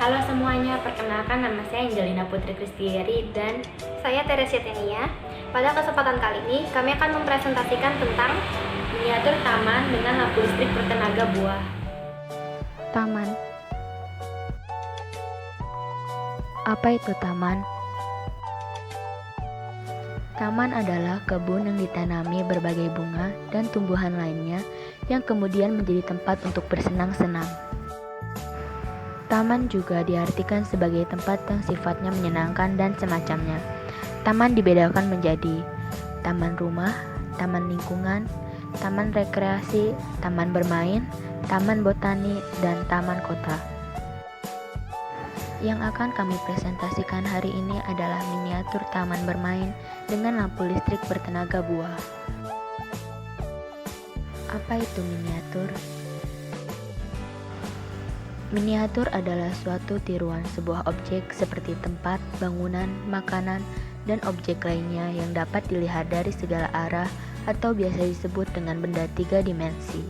Halo semuanya, perkenalkan nama saya Angelina Putri Kristiari dan Saya Teresia Tenia. Pada kesempatan kali ini, kami akan mempresentasikan tentang miniatur taman dengan lampu listrik bertenaga buah. Taman. Apa itu taman? Taman adalah kebun yang ditanami berbagai bunga dan tumbuhan lainnya yang kemudian menjadi tempat untuk bersenang-senang. Taman juga diartikan sebagai tempat yang sifatnya menyenangkan dan semacamnya. Taman dibedakan menjadi taman rumah, taman lingkungan, taman rekreasi, taman bermain, taman botani, dan taman kota. Yang akan kami presentasikan hari ini adalah miniatur taman bermain dengan lampu listrik bertenaga buah. Apa itu miniatur? Miniatur adalah suatu tiruan sebuah objek seperti tempat, bangunan, makanan, dan objek lainnya yang dapat dilihat dari segala arah atau biasa disebut dengan benda 3 dimensi.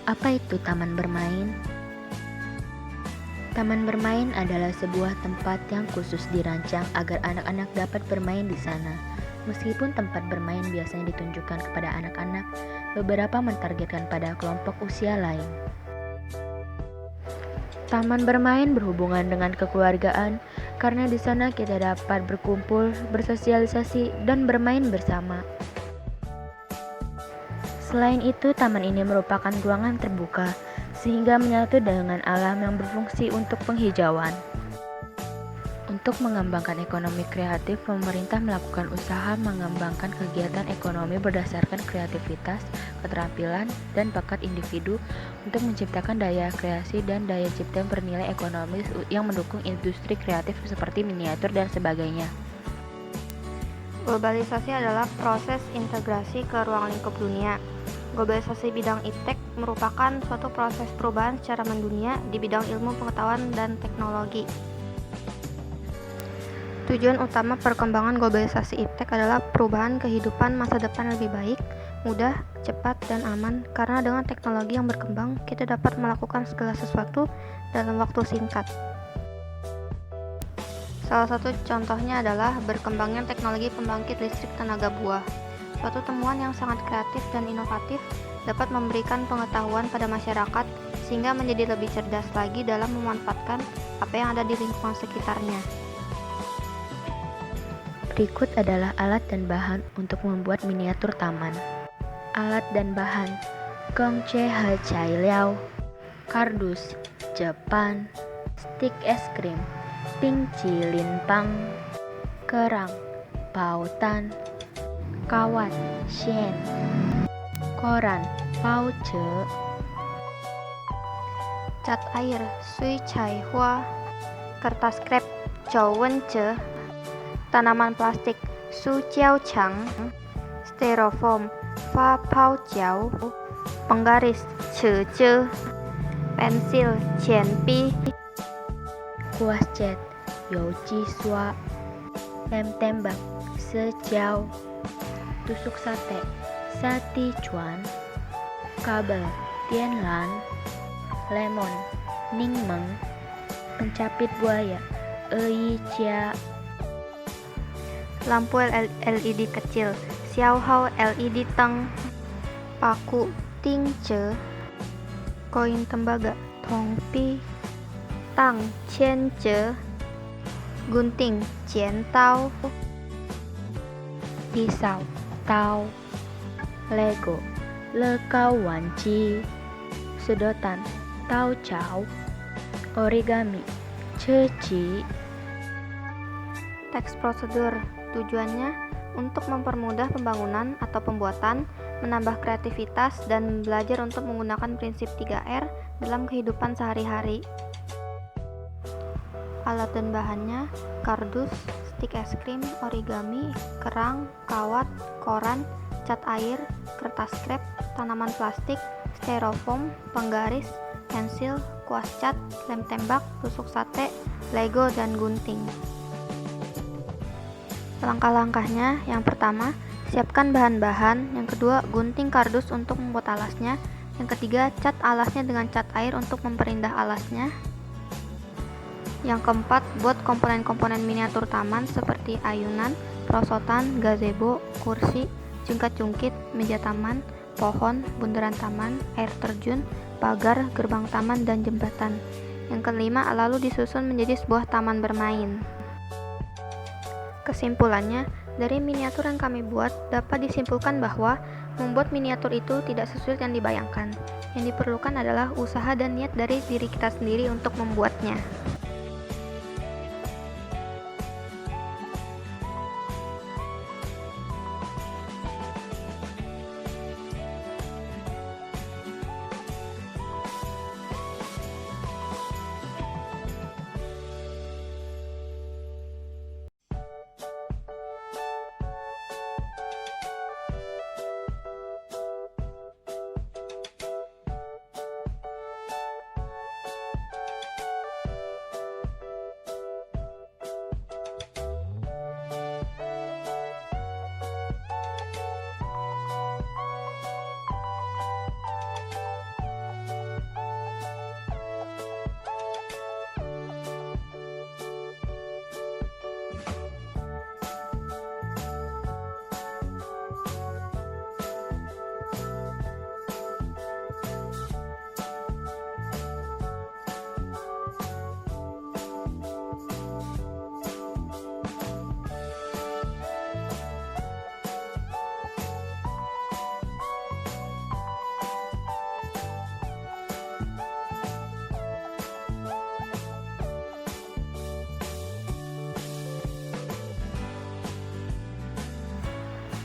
Apa itu taman bermain? Taman bermain adalah sebuah tempat yang khusus dirancang agar anak-anak dapat bermain di sana. Meskipun tempat bermain biasanya ditunjukkan kepada anak-anak, beberapa mentargetkan pada kelompok usia lain. Taman bermain berhubungan dengan kekeluargaan karena di sana kita dapat berkumpul, bersosialisasi, dan bermain bersama. Selain itu, taman ini merupakan ruangan terbuka sehingga menyatu dengan alam yang berfungsi untuk penghijauan. Untuk mengembangkan ekonomi kreatif, pemerintah melakukan usaha mengembangkan kegiatan ekonomi berdasarkan kreativitas, keterampilan, dan bakat individu untuk menciptakan daya kreasi dan daya cipta bernilai ekonomis yang mendukung industri kreatif seperti miniatur dan sebagainya. globalisasi adalah proses integrasi ke ruang lingkup dunia. Globalisasi bidang iptek merupakan suatu proses perubahan secara mendunia di bidang ilmu pengetahuan dan teknologi. Tujuan utama perkembangan globalisasi iptek adalah perubahan kehidupan masa depan lebih baik, mudah, cepat, dan aman karena dengan teknologi yang berkembang, kita dapat melakukan segala sesuatu dalam waktu singkat. Salah satu contohnya adalah berkembangnya teknologi pembangkit listrik tenaga buah. Suatu temuan yang sangat kreatif dan inovatif dapat memberikan pengetahuan pada masyarakat sehingga menjadi lebih cerdas lagi dalam memanfaatkan apa yang ada di lingkungan sekitarnya. Berikut adalah alat dan bahan untuk membuat miniatur taman. Alat dan bahan: gongce he cai liao, kardus, Jepang, stik es krim, pingci linpang, kerang, pautan, kawat, xian, koran, pauce, Cat air, sui cai hua, kertas krep, zhou wen ce, tanaman plastik, su jiao chang, styrofoam, fa pao jiao, penggaris, ce ce, pensil, qian pi, kuas cat, you ji sua, lem tembak, se jiao, tusuk sate, sati cuan, kabel, tian lan, lemon, ning meng, pencapit buaya, ei cia, lampu LED kecil, xiao hao LED teng, paku, ting ce, koin tembaga, tong pi, tang, qian ce, gunting, jian tao, pisau, tau, lego, lekau wanci, sedotan, tau cao, origami, ceci. Teks prosedur. Tujuannya untuk mempermudah pembangunan atau pembuatan, menambah kreativitas, dan belajar untuk menggunakan prinsip 3R dalam kehidupan sehari-hari. Alat dan bahannya: kardus, stik es krim, origami, kerang, kawat, koran, cat air, kertas krep, tanaman plastik, styrofoam, penggaris, pensil, kuas cat, lem tembak, tusuk sate, lego, dan gunting. Langkah-langkahnya: yang pertama, siapkan bahan-bahan. Yang kedua, gunting kardus untuk membuat alasnya. Yang ketiga, cat alasnya dengan cat air untuk memperindah alasnya. Yang keempat, buat komponen-komponen miniatur taman seperti ayunan, perosotan, gazebo, kursi, cungkat-cungkit, meja taman, pohon, bundaran taman, air terjun, pagar, gerbang taman, dan jembatan. Yang kelima, lalu disusun menjadi sebuah taman bermain. Kesimpulannya, dari miniatur yang kami buat, dapat disimpulkan bahwa membuat miniatur itu tidak sesulit yang dibayangkan. Yang diperlukan adalah usaha dan niat dari diri kita sendiri untuk membuatnya.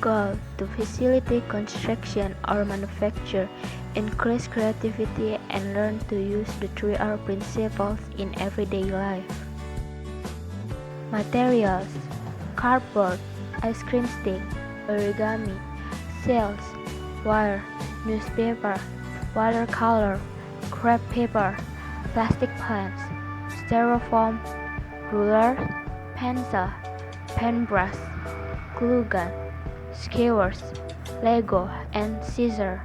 Goal: to facilitate construction or manufacture, increase creativity, and learn to use the 3R principles in everyday life. Materials: cardboard, ice cream stick, origami, cells, wire, newspaper, watercolor, crepe paper, plastic plants, styrofoam, ruler, pencil, paintbrush, glue gun, skewers, Lego, and scissors.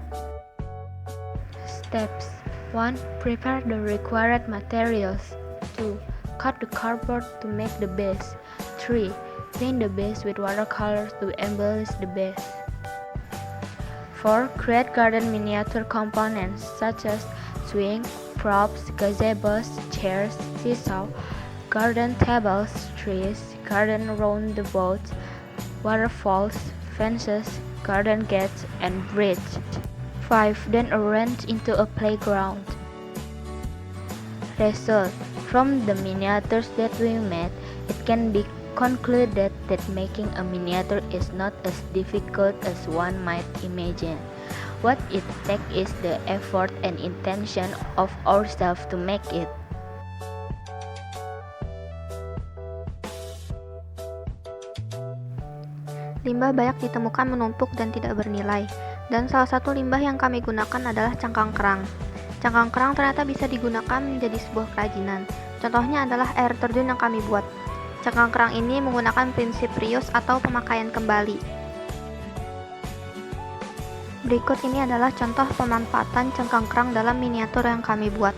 Steps: 1. Prepare the required materials. 2. Cut the cardboard to make the base. 3. Paint the base with watercolors to embellish the base. 4. Create garden miniature components such as swing, props, gazebos, chairs, seesaw, garden tables, trees, garden roundabouts, waterfalls, fences, garden gates, and bridge. 5. Then arrange into a playground. Result: from the miniatures that we made, it can be concluded that making a miniature is not as difficult as one might imagine. What it takes is the effort and intention of ourselves to make it. Limbah banyak ditemukan menumpuk dan tidak bernilai, dan salah satu limbah yang kami gunakan adalah cangkang kerang. Cangkang kerang ternyata bisa digunakan menjadi sebuah kerajinan. Contohnya adalah air terjun yang kami buat. Cangkang kerang ini menggunakan prinsip reuse atau pemakaian kembali. Berikut ini adalah contoh pemanfaatan cangkang kerang dalam miniatur yang kami buat.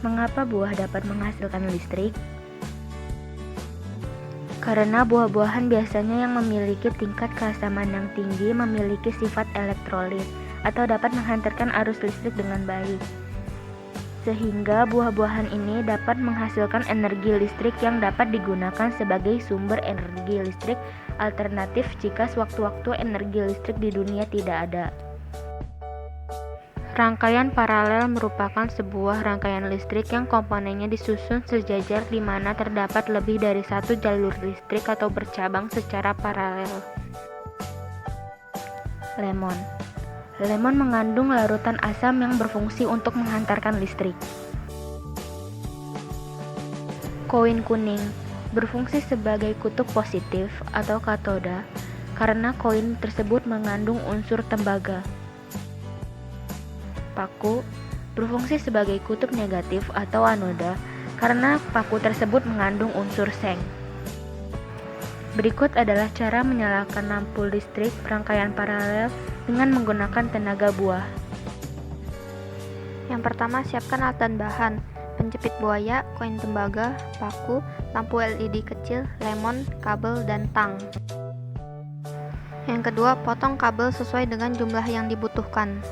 Mengapa buah dapat menghasilkan listrik? Karena buah-buahan biasanya yang memiliki tingkat keasaman yang tinggi memiliki sifat elektrolit atau dapat menghantarkan arus listrik dengan baik. Sehingga buah-buahan ini dapat menghasilkan energi listrik yang dapat digunakan sebagai sumber energi listrik alternatif jika sewaktu-waktu energi listrik di dunia tidak ada. Rangkaian paralel merupakan sebuah rangkaian listrik yang komponennya disusun sejajar di mana terdapat lebih dari satu jalur listrik atau bercabang secara paralel. Lemon mengandung larutan asam yang berfungsi untuk menghantarkan listrik. Koin kuning berfungsi sebagai kutub positif atau katoda karena koin tersebut mengandung unsur tembaga. Paku berfungsi sebagai kutub negatif atau anoda karena paku tersebut mengandung unsur seng. Berikut adalah cara menyalakan lampu listrik rangkaian paralel dengan menggunakan tenaga buah. Yang pertama, siapkan alat dan bahan: penjepit buaya, koin tembaga, paku, lampu LED kecil, lemon, kabel, dan tang. Yang kedua, potong kabel sesuai dengan jumlah yang dibutuhkan.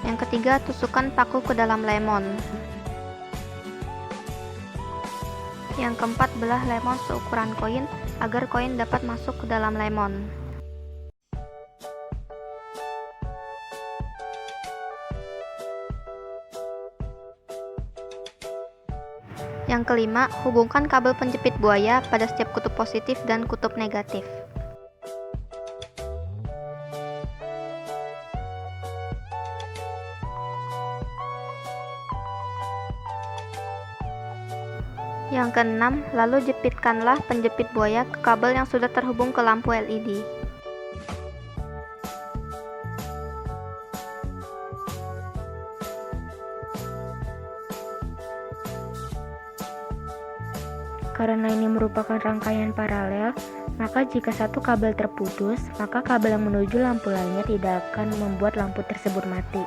Yang ketiga, tusukkan paku ke dalam lemon. Yang keempat, belah lemon seukuran koin agar koin dapat masuk ke dalam lemon. Yang kelima, hubungkan kabel penjepit buaya pada setiap kutub positif dan kutub negatif. Yang keenam, lalu jepitkanlah penjepit buaya ke kabel yang sudah terhubung ke lampu LED. Karena ini merupakan rangkaian paralel, maka jika satu kabel terputus, maka kabel yang menuju lampu lainnya tidak akan membuat lampu tersebut mati.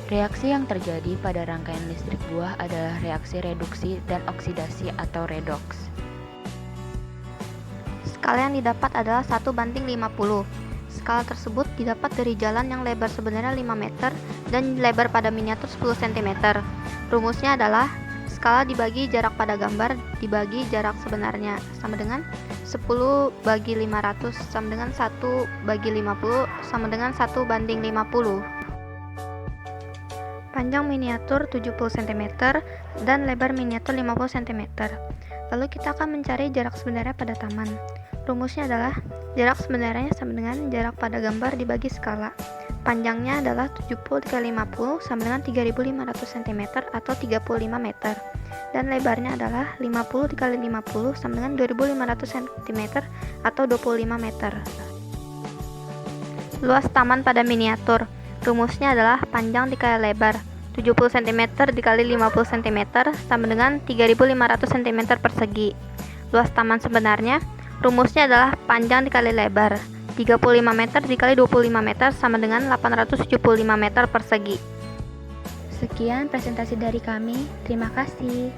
Reaksi yang terjadi pada rangkaian listrik buah adalah reaksi reduksi dan oksidasi atau redoks. Skala yang didapat adalah 1:50. Skala tersebut didapat dari jalan yang lebar sebenarnya 5 meter dan lebar pada miniatur 10 cm. Rumusnya adalah skala dibagi jarak pada gambar dibagi jarak sebenarnya sama dengan 10/500 sama dengan 1/50 sama dengan 1/50. Panjang miniatur 70 cm dan lebar miniatur 50 cm. Lalu kita akan mencari jarak sebenarnya pada taman. Rumusnya adalah jarak sebenarnya sama dengan jarak pada gambar dibagi skala. Panjangnya adalah 70 × 50 sama dengan 3500 cm atau 35 meter. Dan lebarnya adalah 50 × 50 sama dengan 2500 cm atau 25 meter. Luas taman pada miniatur. Rumusnya adalah panjang dikali lebar 70 cm dikali 50 cm sama dengan 3500 cm persegi. Luas taman sebenarnya, rumusnya adalah panjang dikali lebar 35 meter dikali 25 meter sama dengan 875 meter persegi. Sekian presentasi dari kami. Terima kasih.